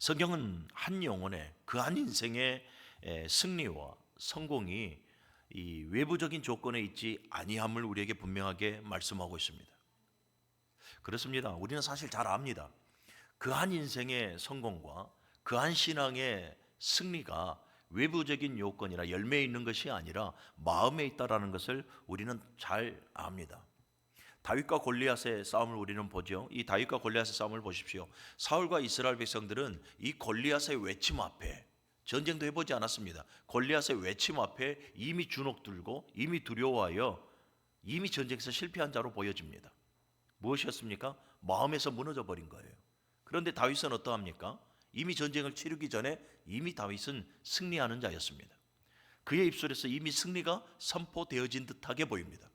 성경은 한 영혼의 그 한 인생의 승리와 성공이 이 외부적인 조건에 있지 아니함을 우리에게 분명하게 말씀하고 있습니다. 그렇습니다. 우리는 사실 잘 압니다. 그 한 인생의 성공과 그 한 신앙의 승리가 외부적인 요건이나 열매에 있는 것이 아니라 마음에 있다라는 것을 우리는 잘 압니다. 다윗과 골리앗의 싸움을 우리는 보죠. 이 다윗과 골리앗의 싸움을 보십시오. 사울과 이스라엘 백성들은 이 골리앗의 외침 앞에 전쟁도 해보지 않았습니다. 골리앗의 외침 앞에 이미 주눅들고 이미 두려워하여 이미 전쟁에서 실패한 자로 보여집니다. 무엇이었습니까? 마음에서 무너져 버린 거예요. 그런데 다윗은 어떠합니까? 이미 전쟁을 치르기 전에 이미 다윗은 승리하는 자였습니다. 그의 입술에서 이미 승리가 선포되어진 듯하게 보입니다.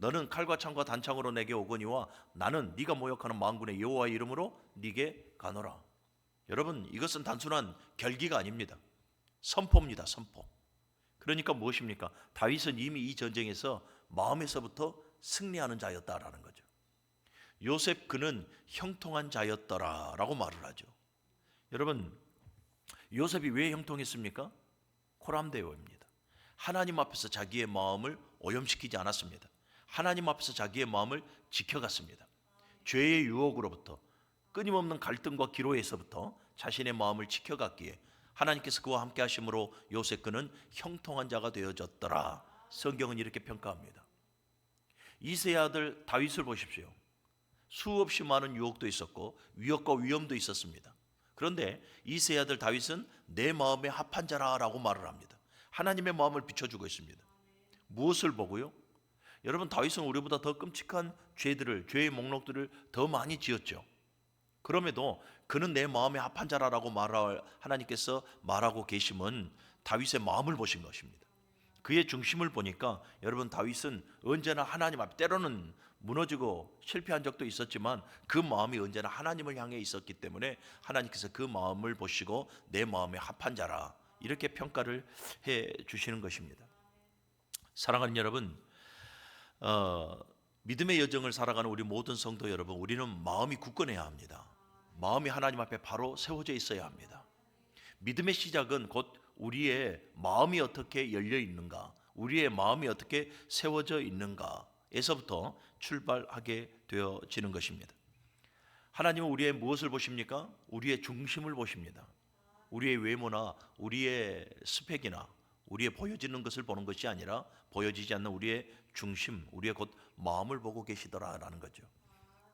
너는 칼과 창과 단창으로 내게 오거니와 나는 네가 모욕하는 만군의 여호와의 이름으로 네게 가노라. 여러분, 이것은 단순한 결기가 아닙니다. 선포입니다. 선포. 그러니까 무엇입니까? 다윗은 이미 이 전쟁에서 마음에서부터 승리하는 자였다라는 거죠. 요셉 그는 형통한 자였더라라고 말을 하죠. 여러분, 요셉이 왜 형통했습니까? 코람데오입니다. 하나님 앞에서 자기의 마음을 오염시키지 않았습니다. 하나님 앞에서 자기의 마음을 지켜갔습니다. 죄의 유혹으로부터 끊임없는 갈등과 기로에서부터 자신의 마음을 지켜갔기에 하나님께서 그와 함께 하심으로 요셉 그는 형통한 자가 되어졌더라. 성경은 이렇게 평가합니다. 이세의 아들 다윗을 보십시오. 수없이 많은 유혹도 있었고 위협과 위험도 있었습니다. 그런데 이세의 아들 다윗은 내 마음에 합한 자라라고 말을 합니다. 하나님의 마음을 비춰주고 있습니다. 무엇을 보고요? 여러분, 다윗은 우리보다 더 끔찍한 죄의 목록들을 더 많이 지었죠. 그럼에도 그는 내 마음에 합한 자라라고 하나님께서 말하고 계심은 다윗의 마음을 보신 것입니다. 그의 중심을 보니까 여러분, 다윗은 언제나 하나님 앞에, 때로는 무너지고 실패한 적도 있었지만 그 마음이 언제나 하나님을 향해 있었기 때문에 하나님께서 그 마음을 보시고 내 마음에 합한 자라 이렇게 평가를 해 주시는 것입니다. 사랑하는 여러분, 믿음의 여정을 살아가는 우리 모든 성도 여러분, 우리는 마음이 굳건해야 합니다. 마음이 하나님 앞에 바로 세워져 있어야 합니다. 믿음의 시작은 곧 우리의 마음이 어떻게 열려 있는가, 우리의 마음이 어떻게 세워져 있는가에서부터 출발하게 되어지는 것입니다. 하나님은 우리의 무엇을 보십니까? 우리의 중심을 보십니다. 우리의 외모나 우리의 스펙이나 우리의 보여지는 것을 보는 것이 아니라 보여지지 않는 우리의 중심, 우리의 곧 마음을 보고 계시더라라는 거죠.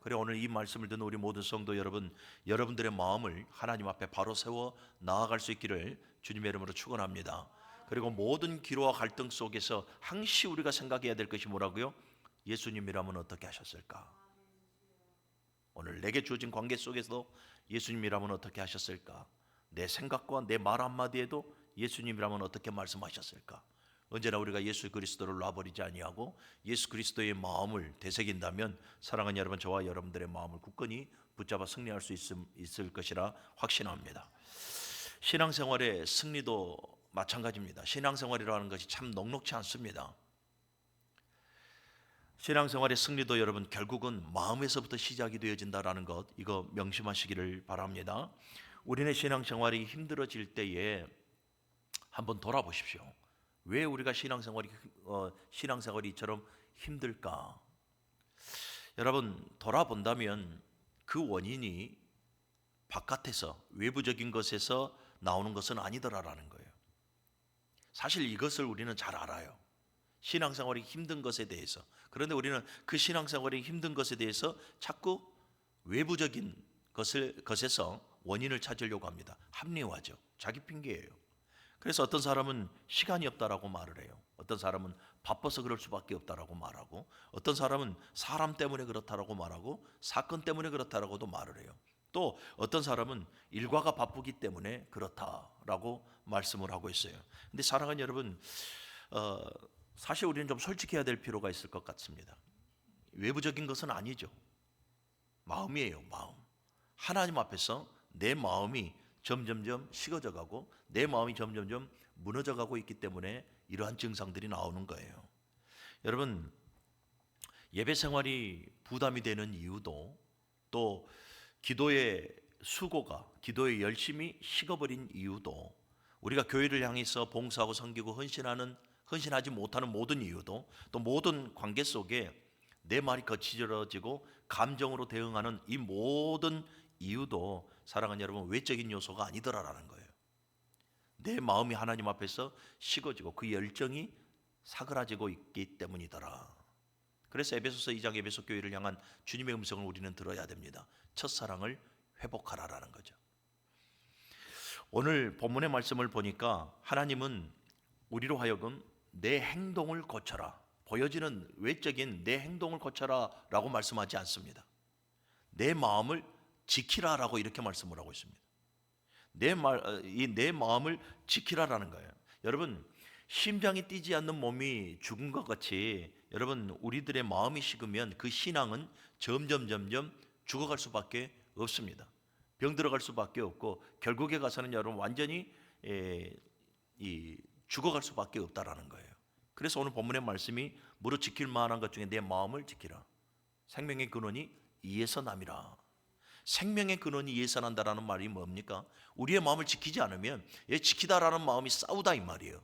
그래, 오늘 이 말씀을 듣는 우리 모든 성도 여러분, 여러분들의 마음을 하나님 앞에 바로 세워 나아갈 수 있기를 주님의 이름으로 축원합니다. 그리고 모든 기로와 갈등 속에서 항시 우리가 생각해야 될 것이 뭐라고요? 예수님이라면 어떻게 하셨을까? 오늘 내게 주어진 관계 속에서 예수님이라면 어떻게 하셨을까? 내 생각과 내 말 한마디에도 예수님이라면 어떻게 말씀하셨을까? 언제나 우리가 예수 그리스도를 놔버리지 아니하고 예수 그리스도의 마음을 되새긴다면 사랑하는 여러분, 저와 여러분들의 마음을 굳건히 붙잡아 승리할 수 있을 것이라 확신합니다. 신앙생활의 승리도 마찬가지입니다. 신앙생활이라는 것이 참 녹록지 않습니다. 신앙생활의 승리도 여러분 결국은 마음에서부터 시작이 되어진다라는 것, 이거 명심하시기를 바랍니다. 우리네 신앙생활이 힘들어질 때에 한번 돌아보십시오. 왜 우리가 신앙생활이 이처럼 힘들까? 여러분, 돌아본다면 그 원인이 바깥에서 외부적인 것에서 나오는 것은 아니더라라는 거예요. 사실 이것을 우리는 잘 알아요. 신앙생활이 힘든 것에 대해서. 그런데 우리는 그 신앙생활이 힘든 것에 대해서 자꾸 외부적인 것에서 원인을 찾으려고 합니다. 합리화죠. 자기 핑계예요. 그래서 어떤 사람은 시간이 없다라고 말을 해요. 어떤 사람은 바빠서 그럴 수밖에 없다라고 말하고, 어떤 사람은 사람 때문에 그렇다라고 말하고, 사건 때문에 그렇다라고도 말을 해요. 또 어떤 사람은 일과가 바쁘기 때문에 그렇다라고 말씀을 하고 있어요. 근데 사랑하는 여러분, 사실 우리는 좀 솔직해야 될 필요가 있을 것 같습니다. 외부적인 것은 아니죠. 마음이에요, 마음. 하나님 앞에서 내 마음이 점점점 식어져 가고 내 마음이 점점점 무너져 가고 있기 때문에 이러한 증상들이 나오는 거예요. 여러분, 예배 생활이 부담이 되는 이유도 또 기도의 수고가 기도의 열심이 식어버린 이유도, 우리가 교회를 향해서 봉사하고 섬기고 헌신하지 못하는 모든 이유도, 또 모든 관계 속에 내 말이 거칠어지고 감정으로 대응하는 이 모든 이유도 사랑하는 여러분 외적인 요소가 아니더라라는 거예요. 내 마음이 하나님 앞에서 식어지고 그 열정이 사그라지고 있기 때문이더라. 그래서 에베소서 2장 에베소 교회를 향한 주님의 음성을 우리는 들어야 됩니다. 첫사랑을 회복하라라는 거죠. 오늘 본문의 말씀을 보니까 하나님은 우리로 하여금 내 행동을 고쳐라, 보여지는 외적인 내 행동을 고쳐라 라고 말씀하지 않습니다. 내 마음을 지키라라고 이렇게 말씀을 하고 있습니다. 내 마음을 지키라라는 거예요. 여러분, 심장이 뛰지 않는 몸이 죽은 것 같이 여러분 우리들의 마음이 식으면 그 신앙은 점점 죽어갈 수밖에 없습니다. 병들어갈 수밖에 없고 결국에 가서는 여러분 완전히 죽어갈 수밖에 없다라는 거예요. 그래서 오늘 본문의 말씀이 무릇 지킬 만한 것 중에 내 마음을 지키라. 생명의 근원이 이에서 남이라. 생명의 근원이 이에서 난다라는 말이 뭡니까? 우리의 마음을 지키지 않으면 지키다라는 마음이 싸우다 이 말이에요.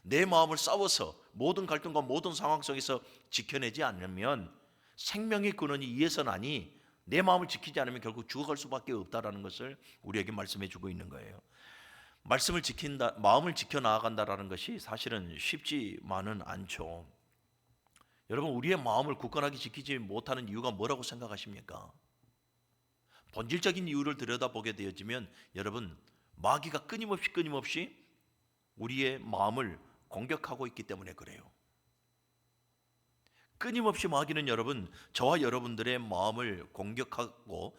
내 마음을 싸워서 모든 갈등과 모든 상황 속에서 지켜내지 않으면 생명의 근원이 이에서 나니 내 마음을 지키지 않으면 결국 죽어갈 수밖에 없다라는 것을 우리에게 말씀해 주고 있는 거예요. 말씀을 지킨다, 마음을 지켜 나아간다라는 것이 사실은 쉽지만은 않죠. 여러분, 우리의 마음을 굳건하게 지키지 못하는 이유가 뭐라고 생각하십니까? 본질적인 이유를 들여다보게 되어지면 여러분, 마귀가 끊임없이 우리의 마음을 공격하고 있기 때문에 그래요. 끊임없이 마귀는 여러분, 저와 여러분들의 마음을 공격하고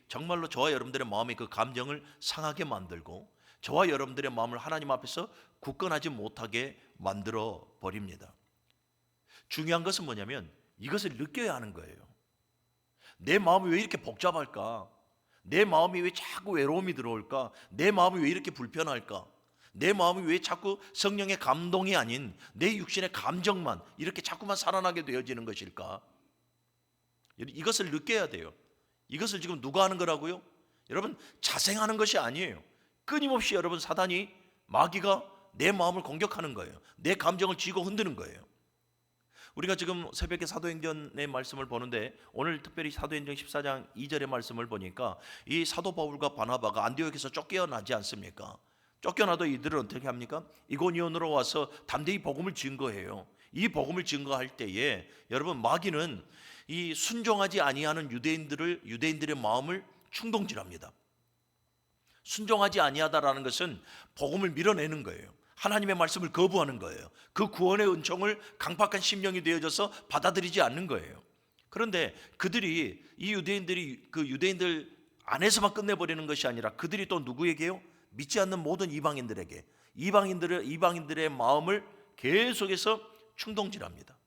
정말로 저와 여러분들의 마음의 그 감정을 상하게 만들고 저와 여러분들의 마음을 하나님 앞에서 굳건하지 못하게 만들어 버립니다. 중요한 것은 뭐냐면 이것을 느껴야 하는 거예요. 내 마음이 왜 이렇게 복잡할까? 내 마음이 왜 자꾸 외로움이 들어올까? 내 마음이 왜 이렇게 불편할까? 내 마음이 왜 자꾸 성령의 감동이 아닌 내 육신의 감정만 이렇게 자꾸만 살아나게 되어지는 것일까? 이것을 느껴야 돼요. 이것을 지금 누가 하는 거라고요? 여러분, 자생하는 것이 아니에요. 끊임없이 여러분 사단이, 마귀가 내 마음을 공격하는 거예요. 내 감정을 쥐고 흔드는 거예요. 우리가 지금 새벽에 사도행전의 말씀을 보는데 오늘 특별히 사도행전 14장 2절의 말씀을 보니까 이 사도 바울과 바나바가 안디옥에서 쫓겨나지 않습니까? 쫓겨나도 이들은 어떻게 합니까? 이고니온으로 와서 담대히 복음을 증거해요. 이 복음을 증거할 때에 여러분, 마귀는 이 순종하지 아니하는 유대인들의 마음을 충동질합니다. 순종하지 아니하다라는 것은 복음을 밀어내는 거예요. 하나님의 말씀을 거부하는 거예요. 그 구원의 은총을 강팍한 심령이 되어져서 받아들이지 않는 거예요. 그런데 그들이, 이 유대인들이 그 유대인들 안에서만 끝내버리는 것이 아니라 그들이 또 누구에게요? 믿지 않는 모든 이방인들의 마음을 계속해서 충동질합니다.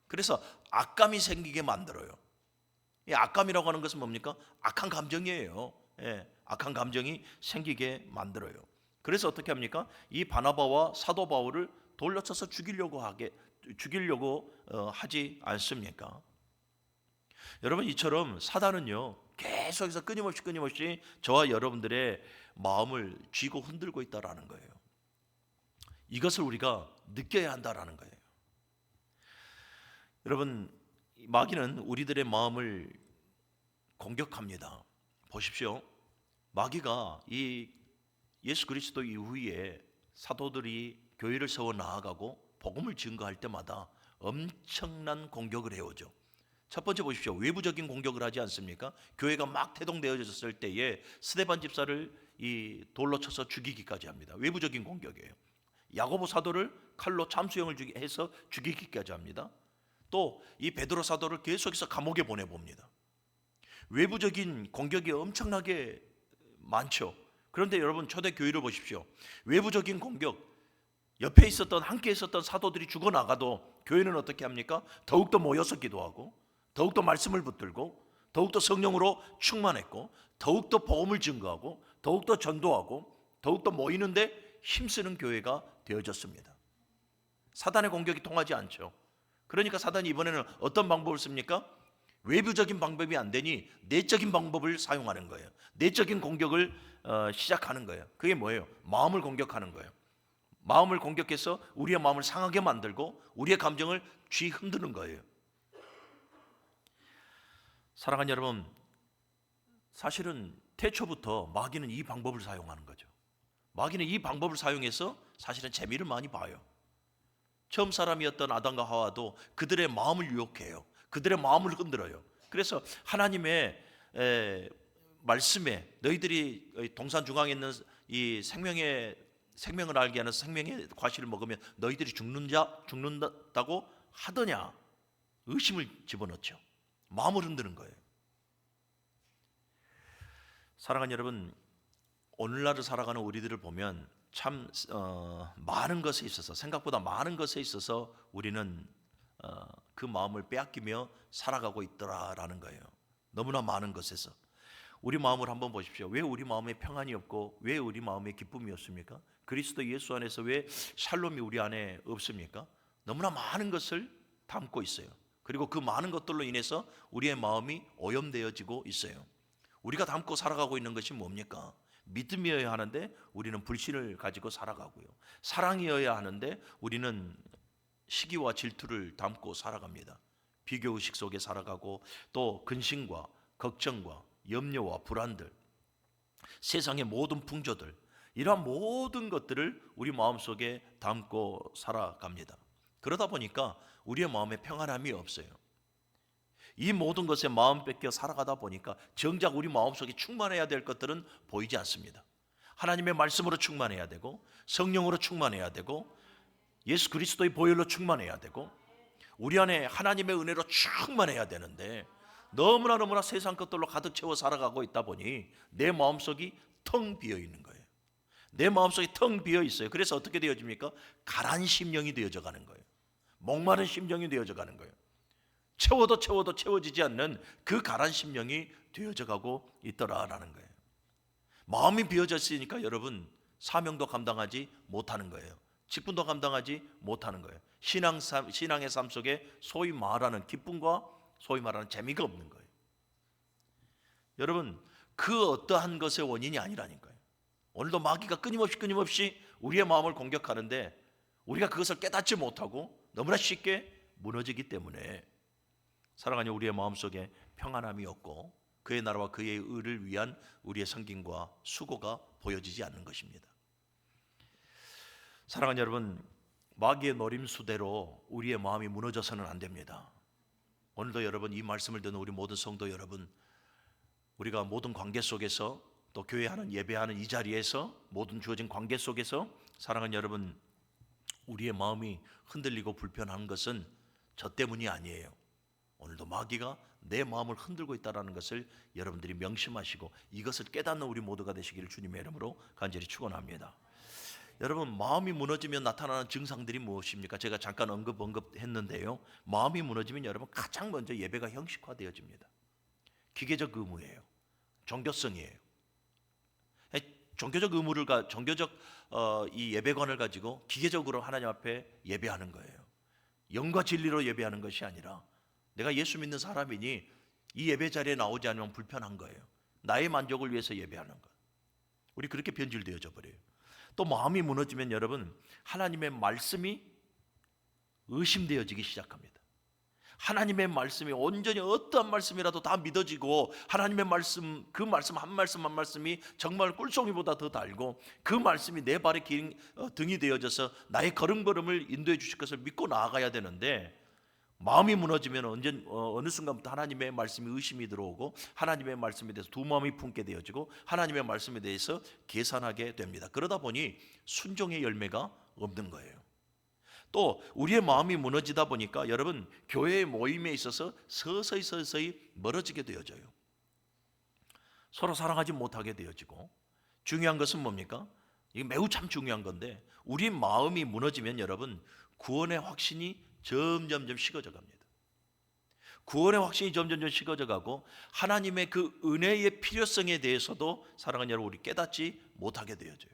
그래서 악감이 생기게 만들어요. 이 악감이라고 하는 것은 뭡니까? 악한 감정이에요. 악한 감정이 생기게 만들어요. 그래서 어떻게 합니까? 이 바나바와 사도 바울을 돌려쳐서 죽이려고 하지 않습니까? 여러분, 이처럼 사단은요 계속해서 끊임없이 저와 여러분들의 마음을 쥐고 흔들고 있다라는 거예요. 이것을 우리가 느껴야 한다라는 거예요. 여러분, 마귀는 우리들의 마음을 공격합니다. 보십시오. 마귀가 이 예수 그리스도 이후에 사도들이 교회를 세워 나아가고 복음을 증거할 때마다 엄청난 공격을 해오죠. 첫 번째 보십시오. 외부적인 공격을 하지 않습니까? 교회가 막 태동되어졌을 때에 스데반 집사를 이 돌로 쳐서 죽이기까지 합니다. 외부적인 공격이에요. 야고보 사도를 칼로 참수형을 해서 죽이기까지 합니다. 또 이 베드로 사도를 계속해서 감옥에 보내봅니다. 외부적인 공격이 엄청나게 많죠. 그런데 여러분, 초대 교회를 보십시오. 외부적인 공격, 옆에 함께 있었던 사도들이 죽어나가도 교회는 어떻게 합니까? 더욱더 모여서 기도하고, 더욱더 말씀을 붙들고, 더욱더 성령으로 충만했고, 더욱더 복음을 증거하고, 더욱더 전도하고, 더욱더 모이는데 힘쓰는 교회가 되어졌습니다. 사단의 공격이 통하지 않죠. 그러니까 사단이 이번에는 어떤 방법을 씁니까? 외부적인 방법이 안 되니 내적인 방법을 사용하는 거예요. 내적인 공격을 시작하는 거예요. 그게 뭐예요? 마음을 공격하는 거예요. 마음을 공격해서 우리의 마음을 상하게 만들고 우리의 감정을 흔드는 거예요. 사랑하는 여러분, 사실은 태초부터 마귀는 이 방법을 사용하는 거죠. 마귀는 이 방법을 사용해서 사실은 재미를 많이 봐요. 처음 사람이었던 아담과 하와도 그들의 마음을 유혹해요. 그들의 마음을 흔들어요. 그래서 하나님의 말씀에 너희들이 동산 중앙에 있는 이 생명을 알게 하는 생명의 과실을 먹으면 너희들이 죽는다고 하더냐 의심을 집어넣죠. 마음을 흔드는 거예요. 사랑하는 여러분, 오늘날을 살아가는 우리들을 보면 참 많은 것에 있어서, 생각보다 많은 것에 있어서 우리는 그 마음을 빼앗기며 살아가고 있더라라는 거예요. 너무나 많은 것에서. 우리 마음을 한번 보십시오. 왜 우리 마음에 평안이 없고 왜 우리 마음에 기쁨이 없습니까? 그리스도 예수 안에서 왜 샬롬이 우리 안에 없습니까? 너무나 많은 것을 담고 있어요. 그리고 그 많은 것들로 인해서 우리의 마음이 오염되어지고 있어요. 우리가 담고 살아가고 있는 것이 뭡니까? 믿음이어야 하는데 우리는 불신을 가지고 살아가고요. 사랑이어야 하는데 우리는 시기와 질투를 담고 살아갑니다. 비교의식 속에 살아가고 또 근심과 걱정과 염려와 불안들, 세상의 모든 풍조들, 이러한 모든 것들을 우리 마음속에 담고 살아갑니다. 그러다 보니까 우리의 마음에 평안함이 없어요. 이 모든 것에 마음 뺏겨 살아가다 보니까 정작 우리 마음속에 충만해야 될 것들은 보이지 않습니다. 하나님의 말씀으로 충만해야 되고 성령으로 충만해야 되고 예수 그리스도의 보혈로 충만해야 되고 우리 안에 하나님의 은혜로 충만해야 되는데 너무나 세상 것들로 가득 채워 살아가고 있다 보니 내 마음속이 텅 비어 있는 거예요. 내 마음속이 텅 비어 있어요. 그래서 어떻게 되어집니까? 가란 심령이 되어져 가는 거예요. 목마른 심령이 되어져 가는 거예요. 채워도 채워지지 않는 그 가란 심령이 되어져 가고 있더라라는 거예요. 마음이 비어졌으니까 여러분 사명도 감당하지 못하는 거예요. 직분도 감당하지 못하는 거예요. 신앙의 삶 속에 소위 말하는 기쁨과 소위 말하는 재미가 없는 거예요. 여러분 그 어떠한 것의 원인이 아니라니까요. 오늘도 마귀가 끊임없이 우리의 마음을 공격하는데 우리가 그것을 깨닫지 못하고 너무나 쉽게 무너지기 때문에 사랑하는 우리의 마음속에 평안함이 없고 그의 나라와 그의 의를 위한 우리의 성김과 수고가 보여지지 않는 것입니다. 사랑하는 여러분, 마귀의 노림수대로 우리의 마음이 무너져서는 안 됩니다. 오늘도 여러분 이 말씀을 듣는 우리 모든 성도 여러분, 우리가 모든 관계 속에서 또 교회하는 예배하는 이 자리에서 모든 주어진 관계 속에서 사랑하는 여러분, 우리의 마음이 흔들리고 불편한 것은 저 때문이 아니에요. 오늘도 마귀가 내 마음을 흔들고 있다는 것을 여러분들이 명심하시고 이것을 깨닫는 우리 모두가 되시기를 주님의 이름으로 간절히 축원합니다. 여러분 마음이 무너지면 나타나는 증상들이 무엇입니까? 제가 잠깐 언급했는데요. 마음이 무너지면 여러분 가장 먼저 예배가 형식화되어집니다. 기계적 의무예요. 종교성이에요. 종교적 의무를 종교적 이 예배관을 가지고 기계적으로 하나님 앞에 예배하는 거예요. 영과 진리로 예배하는 것이 아니라 내가 예수 믿는 사람이니 이 예배 자리에 나오지 않으면 불편한 거예요. 나의 만족을 위해서 예배하는 것. 우리 그렇게 변질되어져 버려요. 또 마음이 무너지면 여러분 하나님의 말씀이 의심되어지기 시작합니다. 하나님의 말씀이 온전히 어떠한 말씀이라도 다 믿어지고 하나님의 말씀 그 말씀 한 말씀이 정말 꿀송이보다 더 달고 그 말씀이 내 발의 등이 되어져서 나의 걸음걸음을 인도해 주실 것을 믿고 나아가야 되는데 마음이 무너지면 어느 순간부터 하나님의 말씀이 의심이 들어오고 하나님의 말씀에 대해서 두 마음이 품게 되어지고 하나님의 말씀에 대해서 계산하게 됩니다. 그러다 보니 순종의 열매가 없는 거예요. 또 우리의 마음이 무너지다 보니까 여러분 교회의 모임에 있어서 서서히 멀어지게 되어져요. 서로 사랑하지 못하게 되어지고 중요한 것은 뭡니까? 이게 매우 참 중요한 건데 우리 마음이 무너지면 여러분 구원의 확신이 점점 식어져 갑니다. 구원의 확신이 점점 식어져 가고 하나님의 그 은혜의 필요성에 대해서도 사랑하는 여러분 우리 깨닫지 못하게 되어져요.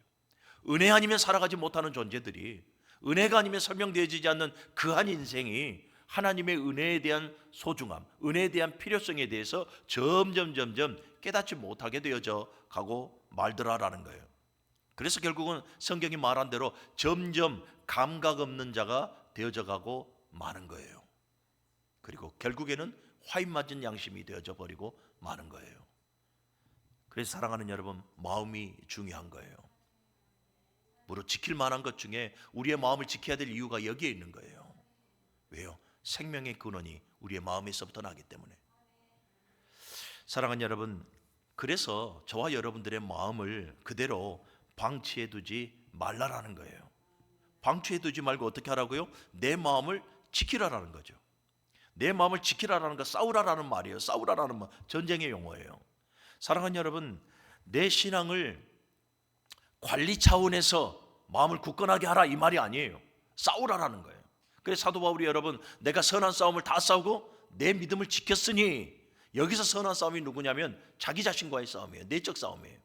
은혜 아니면 살아가지 못하는 존재들이 은혜가 아니면 설명되어지지 않는 그한 인생이 하나님의 은혜에 대한 소중함, 은혜에 대한 필요성에 대해서 점점 깨닫지 못하게 되어져 가고 말더라라는 거예요. 그래서 결국은 성경이 말한 대로 점점 감각 없는 자가 되어져 가고 마는 거예요. 그리고 결국에는 화인 맞은 양심이 되어져 버리고 마는 거예요. 그래서 사랑하는 여러분, 마음이 중요한 거예요. 무릇 지킬 만한 것 중에 우리의 마음을 지켜야 될 이유가 여기에 있는 거예요. 왜요? 생명의 근원이 우리의 마음에서부터 나기 때문에. 사랑하는 여러분, 그래서 저와 여러분들의 마음을 그대로 방치해 두지 말라라는 거예요. 방치해 두지 말고 어떻게 하라고요? 내 마음을 지키라라는 거죠. 내 마음을 지키라라는 거, 싸우라라는 말이에요. 싸우라라는 말, 전쟁의 용어예요. 사랑하는 여러분, 내 신앙을 관리 차원에서 마음을 굳건하게 하라 이 말이 아니에요. 싸우라라는 거예요. 그래서 사도 바울이 여러분, 내가 선한 싸움을 다 싸우고 내 믿음을 지켰으니, 여기서 선한 싸움이 누구냐면 자기 자신과의 싸움이에요. 내적 싸움이에요.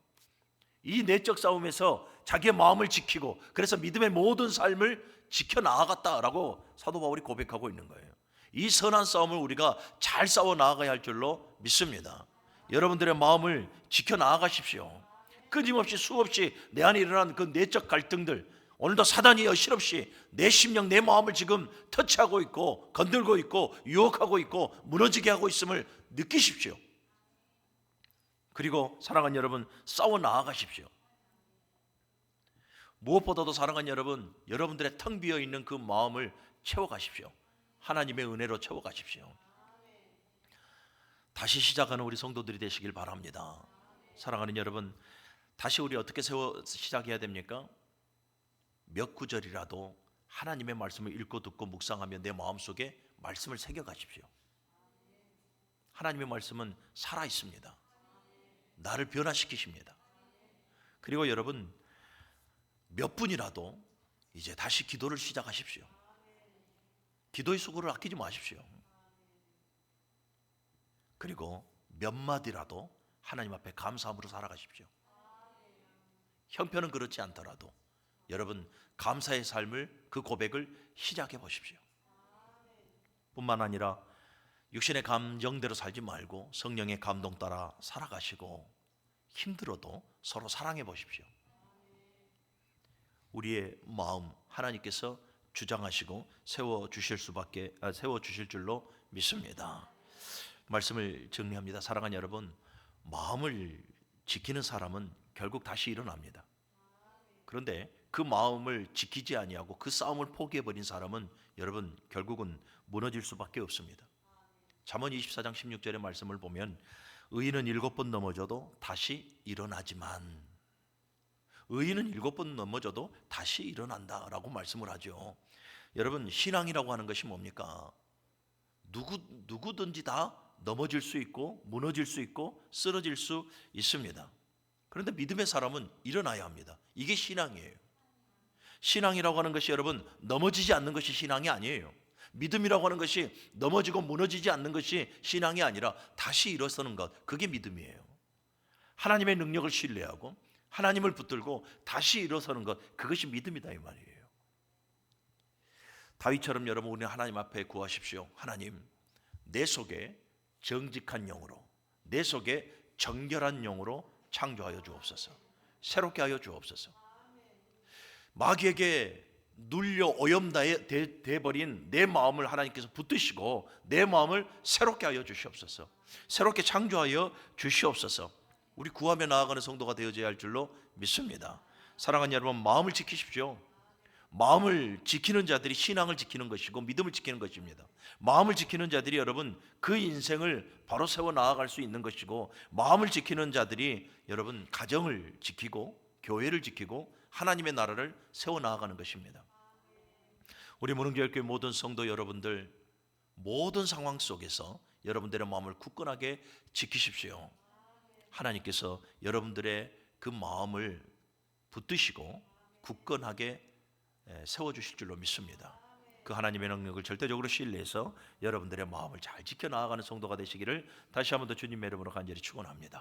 이 내적 싸움에서 자기의 마음을 지키고 그래서 믿음의 모든 삶을 지켜나가겠다라고 사도 바울이 고백하고 있는 거예요. 이 선한 싸움을 우리가 잘 싸워 나가야 할 줄로 믿습니다. 여러분들의 마음을 지켜나가십시오. 끊임없이 수없이 내 안에 일어난 그 내적 갈등들, 오늘도 사단이 여실없이 내 심령, 내 마음을 지금 터치하고 있고 건들고 있고 유혹하고 있고 무너지게 하고 있음을 느끼십시오. 그리고 사랑하는 여러분, 싸워 나아가십시오. 무엇보다도 사랑하는 여러분, 여러분들의 텅 비어 있는 그 마음을 채워가십시오. 하나님의 은혜로 채워가십시오. 다시 시작하는 우리 성도들이 되시길 바랍니다. 사랑하는 여러분, 다시 우리 어떻게 시작해야 됩니까? 몇 구절이라도 하나님의 말씀을 읽고 듣고 묵상하며 내 마음속에 말씀을 새겨가십시오. 하나님의 말씀은 살아있습니다. 나를 변화시키십니다. 그리고 여러분, 몇 분이라도 이제 다시 기도를 시작하십시오. 기도의 수고를 아끼지 마십시오. 그리고 몇 마디라도 하나님 앞에 감사함으로 살아가십시오. 형편은 그렇지 않더라도 여러분, 감사의 삶을, 그 고백을 시작해 보십시오. 뿐만 아니라 육신의 감정대로 살지 말고 성령의 감동 따라 살아가시고 힘들어도 서로 사랑해 보십시오. 우리의 마음 하나님께서 주장하시고 세워 주실 줄로 믿습니다. 말씀을 정리합니다. 사랑하는 여러분, 마음을 지키는 사람은 결국 다시 일어납니다. 그런데 그 마음을 지키지 아니하고 그 싸움을 포기해 버린 사람은 여러분 결국은 무너질 수밖에 없습니다. 잠언 24장 16절의 말씀을 보면 의인은 7번 넘어져도 다시 일어나지만, 의인은 7번 넘어져도 다시 일어난다라고 말씀을 하죠. 여러분, 신앙이라고 하는 것이 뭡니까? 누구든지 다 넘어질 수 있고 무너질 수 있고 쓰러질 수 있습니다. 그런데 믿음의 사람은 일어나야 합니다. 이게 신앙이에요. 신앙이라고 하는 것이 여러분 넘어지지 않는 것이 신앙이 아니에요. 믿음이라고 하는 것이 넘어지고 무너지지 않는 것이 신앙이 아니라 다시 일어서는 것, 그게 믿음이에요. 하나님의 능력을 신뢰하고 하나님을 붙들고 다시 일어서는 것, 그것이 믿음이다 이 말이에요. 다윗처럼 여러분, 우리는 하나님 앞에 구하십시오. 하나님, 내 속에 정직한 영으로, 내 속에 정결한 영으로 창조하여 주옵소서. 새롭게 하여 주옵소서. 마귀에게 눌려 오염돼 버린 내 마음을 하나님께서 붙드시고 내 마음을 새롭게 하여 주시옵소서. 새롭게 창조하여 주시옵소서. 우리 구하며 나아가는 성도가 되어져야 할 줄로 믿습니다. 사랑하는 여러분, 마음을 지키십시오. 마음을 지키는 자들이 신앙을 지키는 것이고 믿음을 지키는 것입니다. 마음을 지키는 자들이 여러분 그 인생을 바로 세워 나아갈 수 있는 것이고, 마음을 지키는 자들이 여러분 가정을 지키고 교회를 지키고 하나님의 나라를 세워 나아가는 것입니다. 우리 무릉교회교회 모든 성도 여러분들, 모든 상황 속에서 여러분들의 마음을 굳건하게 지키십시오. 하나님께서 여러분들의 그 마음을 붙드시고 굳건하게 세워주실 줄로 믿습니다. 그 하나님의 능력을 절대적으로 신뢰해서 여러분들의 마음을 잘 지켜나가는 성도가 되시기를 다시 한번 더 주님의 이름으로 간절히 축원합니다.